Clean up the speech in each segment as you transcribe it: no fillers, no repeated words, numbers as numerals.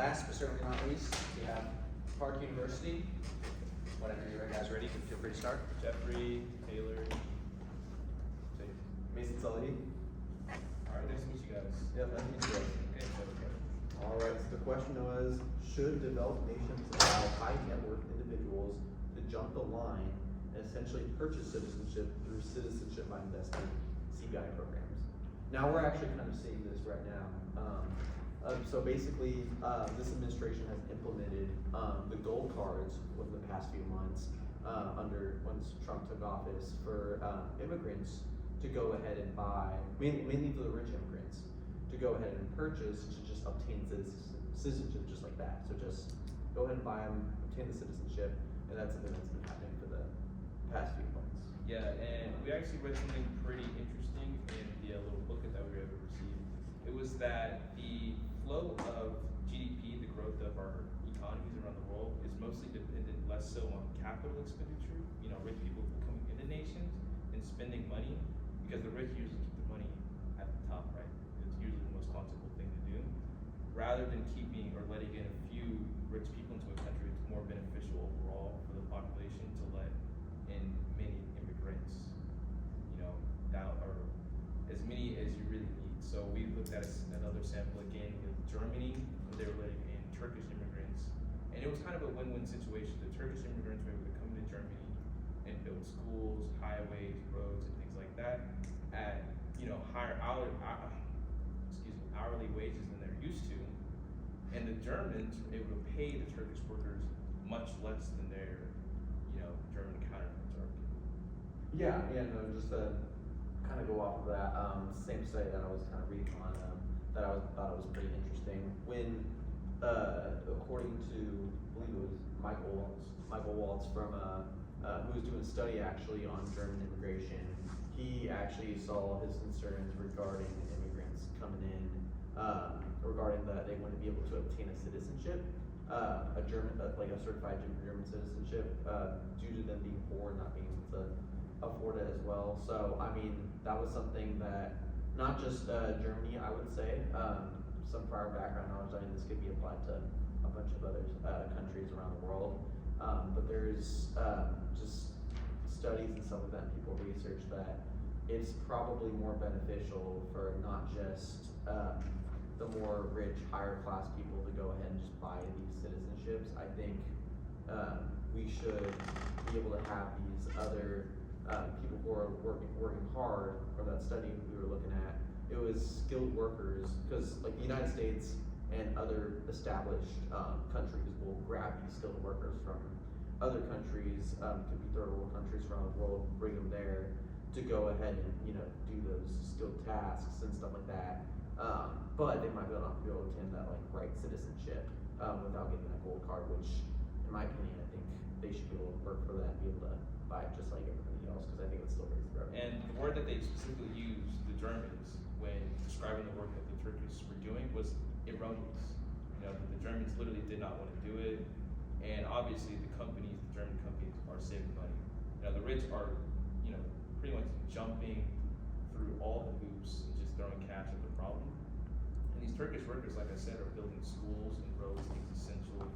last but certainly not least, we have Park University. Whenever you guys are ready, feel free to start. Jeffrey, Taylor, Mason Sully. Alright, nice to meet you guys. Yep, nice to meet you. Okay, so All right, so the question was, should developed nations allow high net worth individuals to jump the line and essentially purchase citizenship through citizenship by investment CBI programs? Now we're actually kind of seeing this right now. So basically, this administration has implemented the gold cards within the past few months once Trump took office for immigrants to go ahead and buy, mainly for the rich immigrants, to go ahead and purchase to just obtain citizenship just like that. So just go ahead and buy them, obtain the citizenship, and that's something that's been happening for the past few months. yeah, and we actually read something pretty interesting in the little booklet that we were able to receive. It was that the flow of GDP, the growth of our economies around the world, is mostly dependent less so on capital expenditure, you know, rich people coming into nations and spending money, because the rich usually keep the money at the top, right? It's usually the most consequent thing to do. Rather than keeping or letting in a few rich people into a country, it's more beneficial overall for the population to let in many immigrants, you know, that are as many as you really need. So we looked at another sample again in Germany, where they were letting in Turkish immigrants, and it was kind of a win-win situation. The Turkish immigrants were able to come to Germany and build schools, highways, roads, and things like that at, you know, higher hourly wages than they're used to, and the Germans were able to pay the Turkish workers much less than their, you know, German counterparts are. Yeah, no, just to kind of go off of that, same study that I was kind of reading on, that I thought it was pretty interesting. When, according to, I believe it was Michael Waltz from, who was doing a study actually on German immigration, he actually saw his concerns regarding immigrants coming in, regarding that they wouldn't be able to obtain a citizenship, a German, like a certified German citizenship, due to them being poor and not being able to afford it as well. So, I mean, that was something that, not just Germany, I would say, some prior background knowledge, I mean, this could be applied to a bunch of other countries around the world. But there's just studies and stuff like that, and people research that it's probably more beneficial for not just the more rich, higher class people to go ahead and just buy these citizenships. I think we should be able to have these other people who are working hard. For that study we were looking at, it was skilled workers, because like the United States and other established countries will grab these skilled workers from other countries, could be third world countries around the world, bring them there to go ahead and, you know, do those skilled tasks and stuff like that. But they might not be able to obtain that like right citizenship without getting that gold card, which in my opinion, I think they should be able to work for that and be able to buy it just like everybody else, because I think it's still raised the revenue. And the word that they specifically used, the Germans, when describing the work that the Turkish were doing was erroneous. You know, the Germans literally did not want to do it, and obviously the German companies are saving money. You know, the rich are, you know, pretty much jumping through all the hoops and just throwing cash at the problem. And these Turkish workers, like I said, are building schools and roads, things essential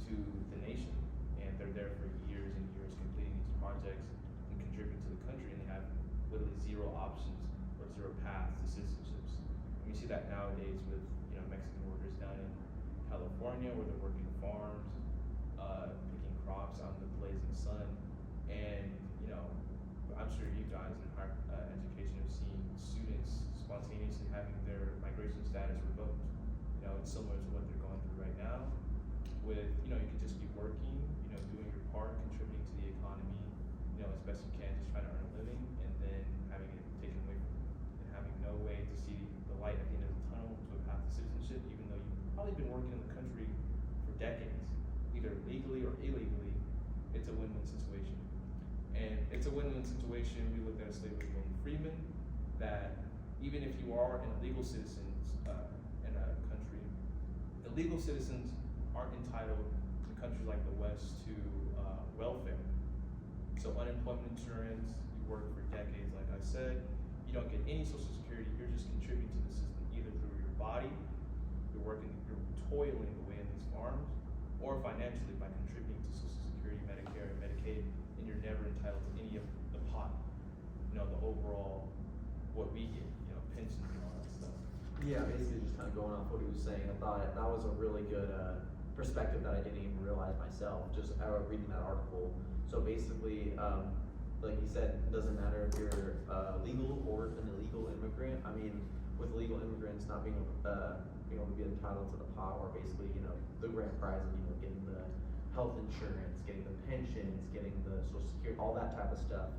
to the nation. And they're there for years and years completing these projects and contributing to the country, and they have literally zero options or zero paths to citizenships. And we see that nowadays with, you know, Mexican workers down in California, where they're working farms, picking crops out in the blazing sun. And, you know, I'm sure you guys in higher education have seen students spontaneously having their migration status revoked. You know, it's similar to what they're going through right now with, you know, you could just be working, you know, doing your part, contributing to the economy, you know, as best you can, just trying to earn a living, and then having it taken away from you and having no way to see the light at the end of the tunnel to a path to citizenship, even though you've probably been working in the country for decades, either legally or illegally. It's a win-win situation. And it's a win-win situation. We looked at a study with William Freeman that even if you are an illegal citizen in a country, the legal citizens aren't entitled in countries like the West to welfare. So unemployment insurance, you work for decades, like I said, you don't get any social security, you're just contributing to the system either through your body, you're working, you're toiling away in the arms, or financially by contributing to Social Security, Medicare, and Medicaid, and you're never entitled to any of the pot, the overall, what we get, pensions and all that stuff. Yeah, basically just kind of going off what he was saying, I thought that was a really good perspective that I didn't even realize myself, just reading that article. So basically, like he said, it doesn't matter if you're legal or an illegal immigrant. I mean, with illegal immigrants not being able to be entitled to the pot, or basically, the grand prize of, getting the health insurance, getting the pensions, getting the Social Security, all that type of stuff.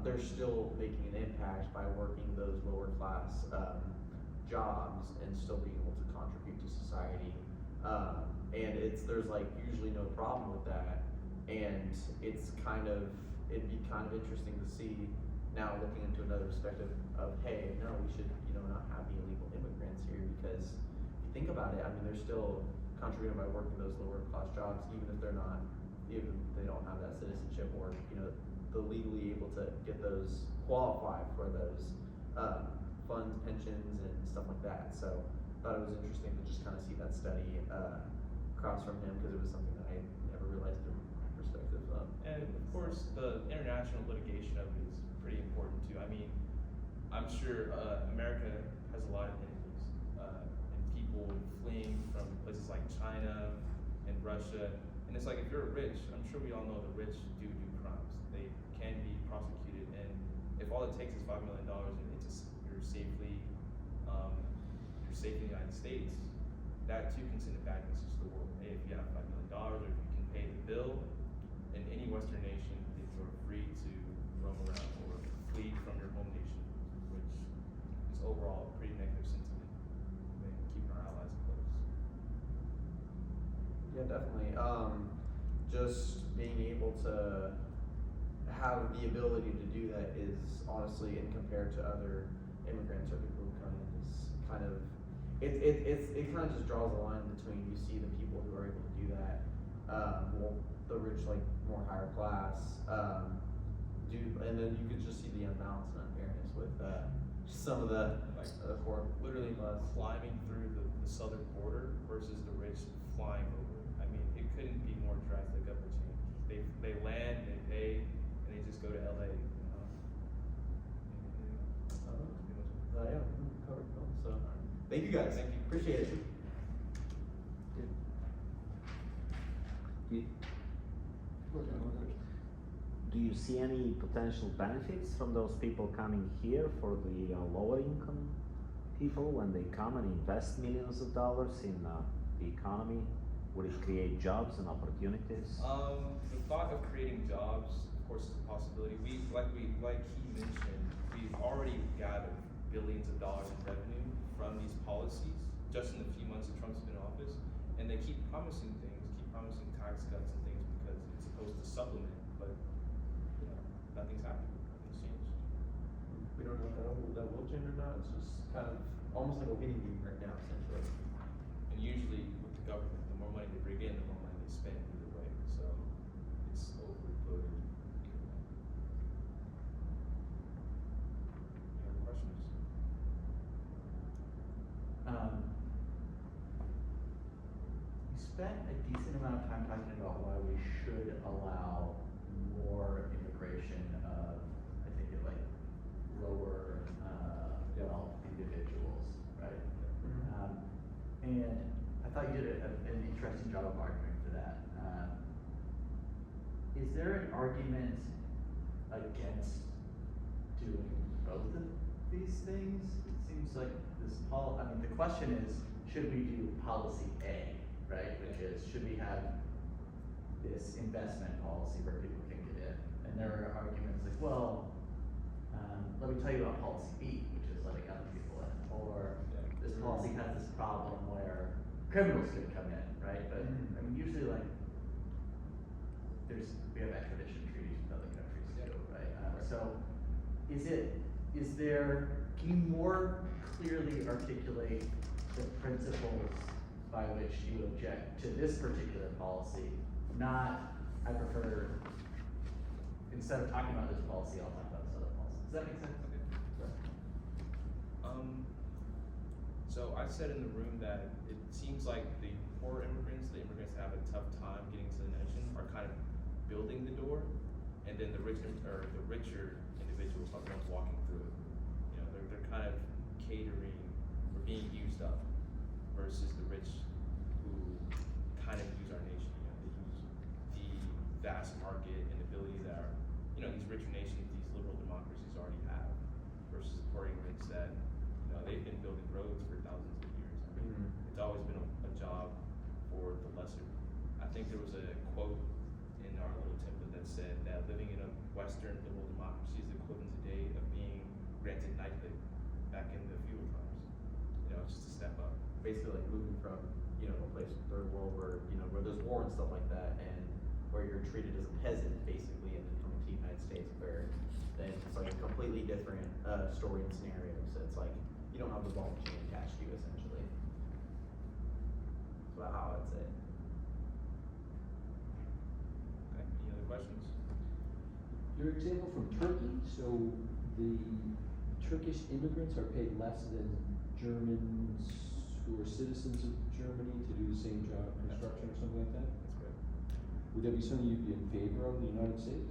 They're still making an impact by working those lower class jobs and still being able to contribute to society. And there's like usually no problem with that. And it'd be kind of interesting to see now, looking into another perspective of, hey, no, we should, not have the illegal immigrants here, because if you think about it, I mean, they're still contributing by working those lower class jobs, even if they don't have that citizenship, or, they're legally able to get those, qualify for those, funds, pensions, and stuff like that. So I thought it was interesting to just kind of see that study, across from him, because it was something that I never realized from my perspective. And of course, the international litigation of it is pretty important too. I mean, I'm sure America has a lot of enemies, and people fleeing from places like China and Russia. And it's like, if you're rich, I'm sure we all know the rich do crimes. They can be prosecuted, and if all it takes is $5 million and you're safely in the United States, that too can send a bad message to the world. Hey, if you have $5 million, or if you can pay the bill, in any Western nation, you're free to roam around or flee from your home nation, which is overall a pretty negative sentiment. And keeping our allies close. Yeah, definitely. Just being able to have the ability to do that is honestly, and compared to other immigrants or people who come in, is kind of, it kind of just draws a line between, you see the people who are able to do that, the rich, like more higher class, and then you could just see the imbalance and unfairness with some of the Literally climbing through the southern border versus the rich flying over. I mean, it couldn't be more drastic of a change. They land, they pay, and they just go to LA. Yeah, covered. So, thank you guys. Thank you. Appreciate it. Do you see any potential benefits from those people coming here for the lower income people when they come and invest millions of dollars in the economy? Would it create jobs and opportunities? The thought of creating jobs, of course, is a possibility. Like he mentioned, we've already gathered billions of dollars in revenue from these policies just in the few months that Trump's been in office, and they keep promising tax cuts and things because it's supposed to supplement, but nothing's happened. Nothing's changed. We don't know if that will change or not. It's just kind of almost like a waiting game right now, essentially. And usually with the government, the more money they bring in, the more money they spend either way. So it's overloaded. Any other questions? We spent a decent amount of time talking about why we should allow more immigration of, I think it like lower wealth individuals, right? And I thought you did an interesting job of arguing for that. Is there an argument against doing both of these things? It seems like the question is, should we do policy A, right? Which is, should we have this investment policy where people can get in? And there are arguments like, well, let me tell you about policy B, which is letting other people in. Or this policy has this problem where criminals could come in, right? But I mean, usually like, we have extradition treaties with other countries too, right? So can you more clearly articulate the principles by which you object to this particular policy? Not, I prefer, instead of talking about this policy, I'll talk about this other policy. Does that make sense? So I said in the room that it seems like the poor immigrants building the door, and then the richer individuals are the ones walking through it. You know, they're kind of catering or being used up versus the rich who kind of use our nation. You know, they use the vast market and ability that these richer nations, these liberal democracies already have, versus the poor ignorance that they've been building roads for thousands of years. I mean, it's always been a job for the lesser. I think there was a quote in our little template that said that living in a Western liberal democracy is the equivalent today of being granted knighthood back in the feudal times. It's just a step up. Basically like moving from, a place in the third world where, where there's war and stuff like that, and where you're treated as a peasant basically, and then coming to the United States where then it's like a completely different story and scenario. So it's like you don't have the ball chain attached to you essentially. That's about how I'd say it. Okay, any other questions? Your example from Turkey, so the Turkish immigrants are paid less than Germans who are citizens of Germany to do the same job, construction or something like that? That's good. Would that be something you'd be in favor of in the United States?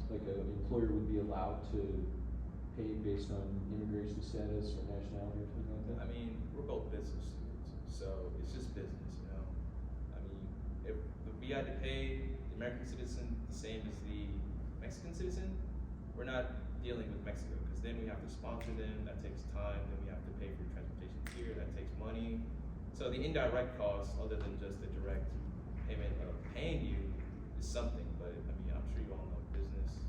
Like an employer would be allowed to pay based on immigration status or nationality or something like that? I mean, we're both business students, so it's just business, I mean, if we had to pay the American citizen the same as the Mexican citizen, we're not dealing with Mexico, because then we have to sponsor them, that takes time, then we have to pay for transportation here, that takes money. So the indirect costs, other than just the direct payment of paying you, is something, but I mean, I'm sure you all know business.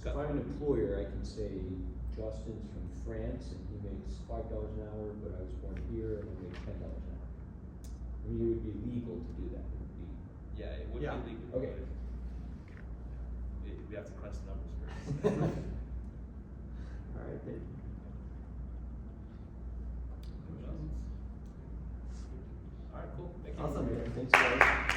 So if I'm an employer, I can say Justin's from France and he makes $5 an hour, but I was born here and I make $10 an hour. I mean, it would be legal to do that. It would be. Yeah, it would Yeah. be legal, Okay. but we have to crunch the numbers first. All right, then. Anyone else? All right, cool. Thank you. Awesome. Thanks, guys.